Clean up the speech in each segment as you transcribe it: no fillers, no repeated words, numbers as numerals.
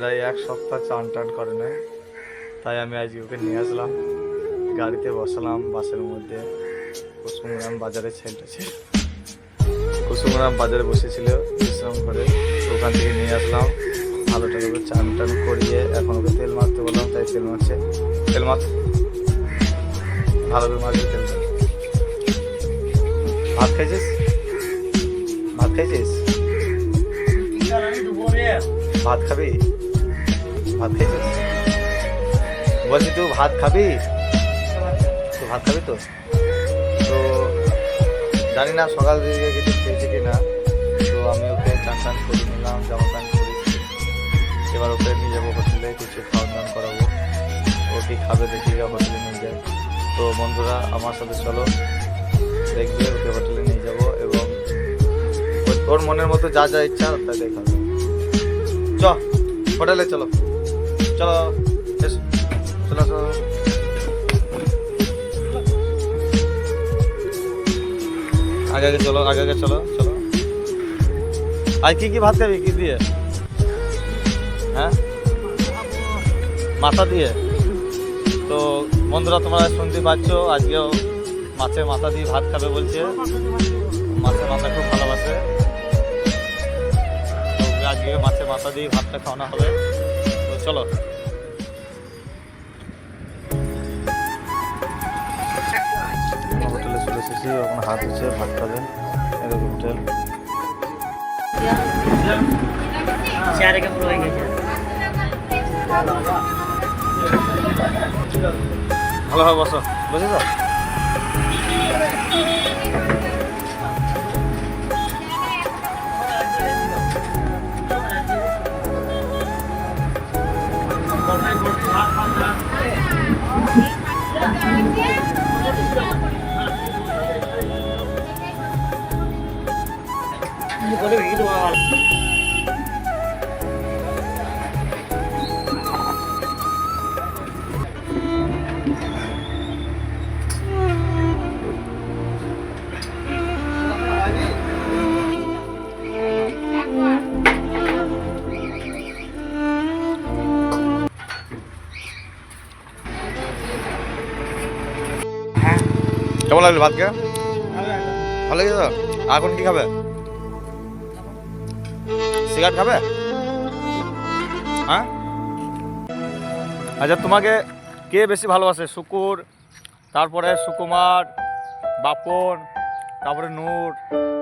প্রায় এক সপ্তাহ চান টান করে না, তাই আমি আজকে ওকে নিয়ে আসলাম, গাড়িতে বসালাম বাসের মধ্যে। কুসুমগ্রাম বাজারে ছেলেটা ছিল, কুসুমগ্রাম বাজারে বসেছিল বিশ্রাম করে, ওখান থেকে নিয়ে আসলাম। ভালো করে চান টান করিয়ে এখন ওকে তেল মারতে বললাম, তাই তেল মারছে। তেল মার, ভালো করে মারবি তেল। ভাত খাইছিস? ভাত খাইছিস? ভাত খাবি? ভাত খাইছিস? বলছি তুই ভাত খাবি? তুই ভাত খাবি তো? তো জানি না সকাল দিকে কিছু খেয়েছে কি না। তো আমি ওকে চান টান করে নিলাম, জামা প্যান্ট করেছি। এবার ওকে নিয়ে যাবো হোটেলে, কিছু খাওয়া দাওয়া করাবো। ও কি খাবে দেখি, হোটেলে নিয়ে যায়। তো বন্ধুরা আমার সাথে চলো, দেখবে ওকে হোটেলে নিয়ে যাবো এবং ওর মনের মতো যা যা ইচ্ছা তা দেখাবো। চ হোটেলে চলো, চলো চলো চলো। আগে আগে চলো, আগে আগে চলো চলো। আর কি ভাত খাবি, কি দিয়ে? হ্যাঁ, মাথা দিয়ে। তো বন্ধুরা তোমরা শুনতে পাচ্ছ, আজকেও মাছের মাথা দিয়ে ভাত খাবে বলছে। মাছের মাথা খুব ভালোবাসে, তো আজকে মাছের মাথা দিয়ে ভাতটা খাওয়ানো হবে। তো চলো। হোটেলে চলে এসেছি, এখন হাত ধুচ্ছে, ভাত খাবেন। এরকম হোটেল ভালো হবে, বসো, বুঝেছ? কেমন লাগলো ভাত খেয়ে? ভালো লেগেছে। এখন কি খাবে? সিগারেট খাবে? হ্যাঁ, আচ্ছা তোমাকে কে বেশি ভালোবাসে? শুকুর, তারপরে সুকুমার, বাপন, তারপরে নূর,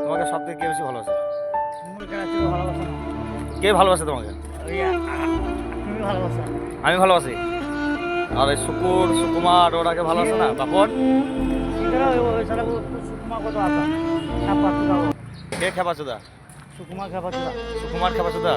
তোমাকে সব থেকে কে বেশি ভালোবাসে? কে ভালোবাসে তোমাকে? আমি ভালোবাসি। আর এই শুকুর, সুকুমার ওরাকে ভালোবাসে না? বাপন কে খেপাচোদা? সুকুমার খেপাচোদা।